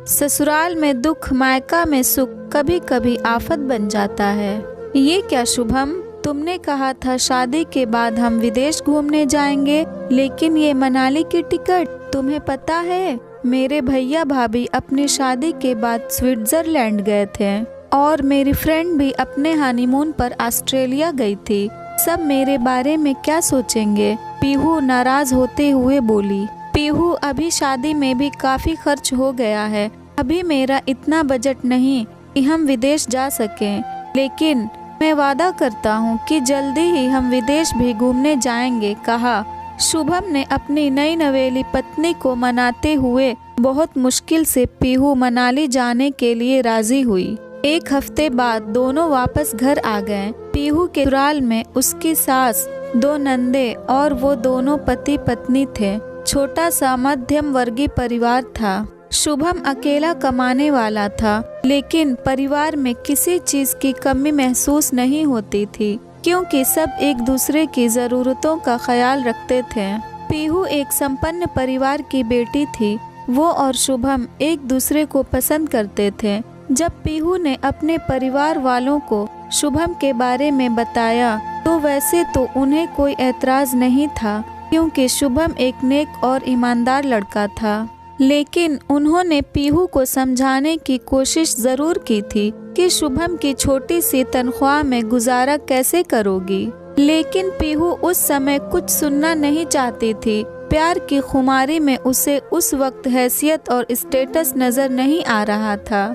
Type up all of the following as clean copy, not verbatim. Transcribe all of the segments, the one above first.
ससुराल में दुख मायका में सुख कभी कभी आफत बन जाता है। ये क्या शुभम, तुमने कहा था शादी के बाद हम विदेश घूमने जाएंगे, लेकिन ये मनाली की टिकट, तुम्हें पता है मेरे भैया भाभी अपनी शादी के बाद स्विट्जरलैंड गए थे और मेरी फ्रेंड भी अपने हनीमून पर ऑस्ट्रेलिया गई थी। सब मेरे बारे में क्या सोचेंगे? पीहू नाराज होते हुए बोली। पीहू, अभी शादी में भी काफी खर्च हो गया है, अभी मेरा इतना बजट नहीं कि हम विदेश जा सकें, लेकिन मैं वादा करता हूँ कि जल्दी ही हम विदेश भी घूमने जाएंगे, कहा। शुभम ने अपनी नई नवेली पत्नी को मनाते हुए बहुत मुश्किल से पीहू मनाली जाने के लिए राजी हुई। एक हफ्ते बाद दोनों वापस घर आ गए। पीहू के ससुराल में उसकी सास, 2 नंदे और वो दोनों पति पत्नी थे। छोटा सा मध्यम वर्गीय परिवार था। शुभम अकेला कमाने वाला था, लेकिन परिवार में किसी चीज की कमी महसूस नहीं होती थी, क्योंकि सब एक दूसरे की जरूरतों का ख्याल रखते थे। पीहू एक संपन्न परिवार की बेटी थी। वो और शुभम एक दूसरे को पसंद करते थे। जब पीहू ने अपने परिवार वालों को शुभम के बारे में बताया तो वैसे तो उन्हें कोई ऐतराज नहीं था, क्योंकि शुभम एक नेक और ईमानदार लड़का था। लेकिन उन्होंने पीहू को समझाने की कोशिश जरूर की थी कि शुभम की छोटी सी तनख्वाह में गुजारा कैसे करोगी, लेकिन पीहू उस समय कुछ सुनना नहीं चाहती थी। प्यार की खुमारी में उसे उस वक्त हैसियत और स्टेटस नजर नहीं आ रहा था।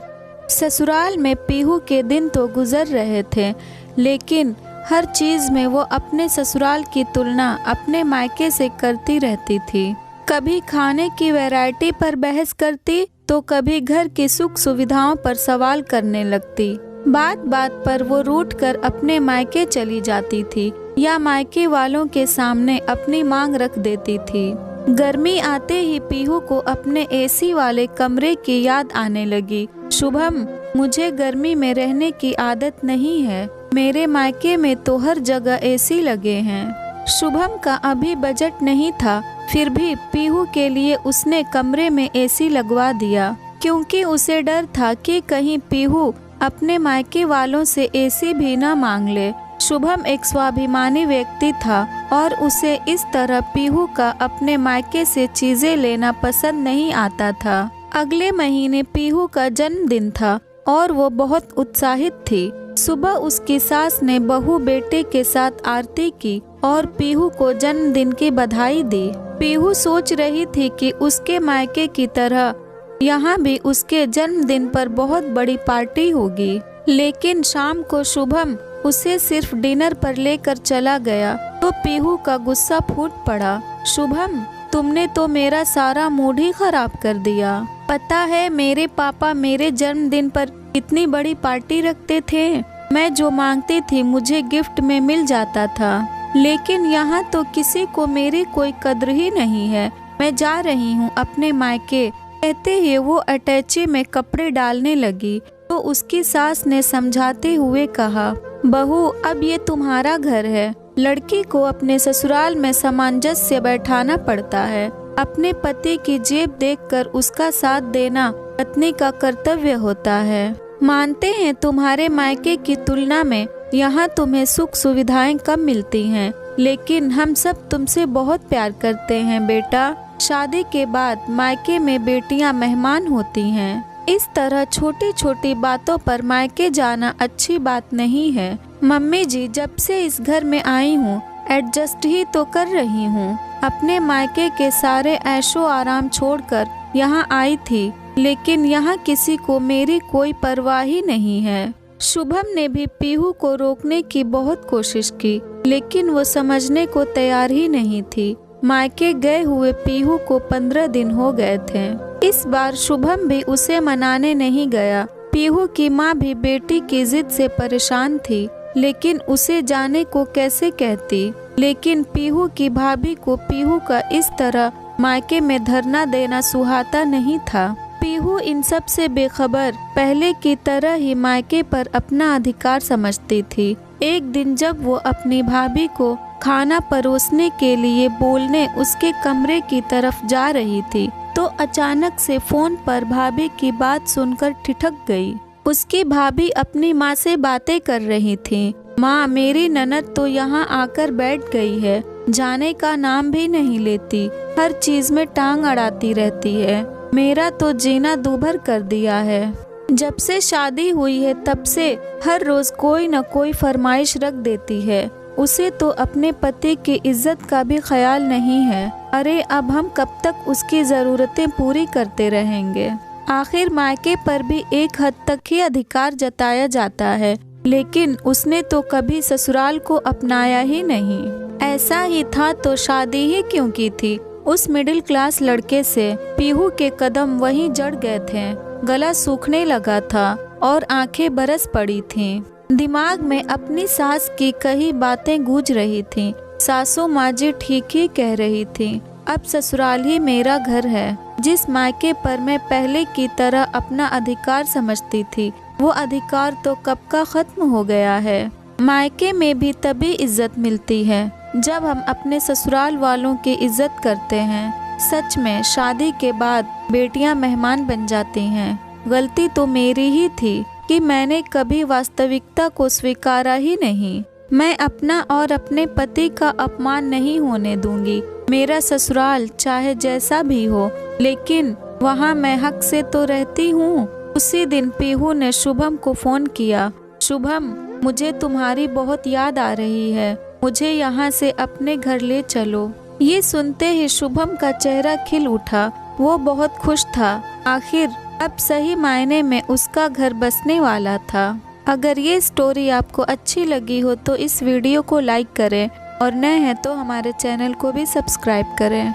ससुराल में पीहू के दिन तो गुजर रहे थे, लेकिन हर चीज में वो अपने ससुराल की तुलना अपने मायके से करती रहती थी। कभी खाने की वैरायटी पर बहस करती तो कभी घर की सुख सुविधाओं पर सवाल करने लगती। बात बात पर वो रूठ कर अपने मायके चली जाती थी या मायके वालों के सामने अपनी मांग रख देती थी। गर्मी आते ही पीहू को अपने एसी वाले कमरे की याद आने लगी। शुभम, मुझे गर्मी में रहने की आदत नहीं है, मेरे मायके में तो हर जगह एसी लगे हैं। शुभम का अभी बजट नहीं था, फिर भी पीहू के लिए उसने कमरे में एसी लगवा दिया, क्योंकि उसे डर था कि कहीं पीहू अपने मायके वालों से एसी भी न मांग ले। शुभम एक स्वाभिमानी व्यक्ति था और उसे इस तरह पीहू का अपने मायके से चीजें लेना पसंद नहीं आता था। अगले महीने पीहू का जन्मदिन था और वो बहुत उत्साहित थी। सुबह उसकी सास ने बहू बेटे के साथ आरती की और पीहू को जन्मदिन की बधाई दी। पीहू सोच रही थी कि उसके मायके की तरह यहाँ भी उसके जन्मदिन पर बहुत बड़ी पार्टी होगी, लेकिन शाम को शुभम उसे सिर्फ डिनर पर लेकर चला गया तो पीहू का गुस्सा फूट पड़ा। शुभम, तुमने तो मेरा सारा मूड ही खराब कर दिया। पता है मेरे पापा मेरे जन्मदिन पर कितनी बड़ी पार्टी रखते थे। मैं जो मांगती थी मुझे गिफ्ट में मिल जाता था, लेकिन यहाँ तो किसी को मेरी कोई कद्र ही नहीं है। मैं जा रही हूँ अपने मायके। कहते ही वो अटैची में कपड़े डालने लगी तो उसकी सास ने समझाते हुए कहा, बहू, अब ये तुम्हारा घर है। लड़की को अपने ससुराल में सामंजस्य बैठाना पड़ता है। अपने पति की जेब देखकर उसका साथ देना पत्नी का कर्तव्य होता है। मानते हैं तुम्हारे मायके की तुलना में यहाँ तुम्हें सुख सुविधाएं कम मिलती हैं, लेकिन हम सब तुमसे बहुत प्यार करते हैं बेटा। शादी के बाद मायके में बेटियां मेहमान होती हैं। इस तरह छोटी छोटी बातों पर मायके जाना अच्छी बात नहीं है। मम्मी जी, जब से इस घर में आई हूँ एडजस्ट ही तो कर रही हूँ। अपने मायके के सारे ऐशो आराम छोड़कर यहाँ आई थी, लेकिन यहाँ किसी को मेरी कोई परवाह ही नहीं है। शुभम ने भी पीहू को रोकने की बहुत कोशिश की, लेकिन वो समझने को तैयार ही नहीं थी। मायके गए हुए पीहू को 15 दिन हो गए थे। इस बार शुभम भी उसे मनाने नहीं गया। पीहू की माँ भी बेटी की जिद से परेशान थी, लेकिन उसे जाने को कैसे कहती। लेकिन पीहू की भाभी को पीहू का इस तरह मायके में धरना देना सुहाता नहीं था। पीहू इन सब से बेखबर पहले की तरह ही मायके पर अपना अधिकार समझती थी। एक दिन जब वो अपनी भाभी को खाना परोसने के लिए बोलने उसके कमरे की तरफ जा रही थी तो अचानक से फोन पर भाभी की बात सुनकर ठिठक गई। उसकी भाभी अपनी माँ से बातें कर रही थी। माँ, मेरी ननद तो यहाँ आकर बैठ गई है, जाने का नाम भी नहीं लेती, हर चीज में टांग अड़ाती रहती है, मेरा तो जीना दूभर कर दिया है। जब से शादी हुई है तब से हर रोज कोई न कोई फरमाइश रख देती है। उसे तो अपने पति की इज्जत का भी ख्याल नहीं है। अरे अब हम कब तक उसकी ज़रूरतें पूरी करते रहेंगे। आखिर मायके पर भी एक हद तक ही अधिकार जताया जाता है, लेकिन उसने तो कभी ससुराल को अपनाया ही नहीं। ऐसा ही था तो शादी ही क्यों की थी। उस मिडिल क्लास लड़के से पीहू के कदम वहीं जड़ गए थे। गला सूखने लगा था और आंखें बरस पड़ी थीं। दिमाग में अपनी सास की कई बातें गूंज रही थीं। सासू माँ जी ठीक ही कह रही थी, अब ससुराल ही मेरा घर है। जिस मायके पर मैं पहले की तरह अपना अधिकार समझती थी, वो अधिकार तो कब का खत्म हो गया है। मायके में भी तभी इज्जत मिलती है जब हम अपने ससुराल वालों की इज्जत करते हैं। सच में शादी के बाद बेटियां मेहमान बन जाती हैं। गलती तो मेरी ही थी कि मैंने कभी वास्तविकता को स्वीकारा ही नहीं। मैं अपना और अपने पति का अपमान नहीं होने दूंगी। मेरा ससुराल चाहे जैसा भी हो, लेकिन वहाँ मैं हक से तो रहती हूँ। उसी दिन पीहू ने शुभम को फोन किया। शुभम, मुझे तुम्हारी बहुत याद आ रही है, मुझे यहाँ से अपने घर ले चलो। ये सुनते ही शुभम का चेहरा खिल उठा। वो बहुत खुश था। आखिर अब सही मायने में उसका घर बसने वाला था। अगर ये स्टोरी आपको अच्छी लगी हो तो इस वीडियो को लाइक करें और नए हैं तो हमारे चैनल को भी सब्सक्राइब करें।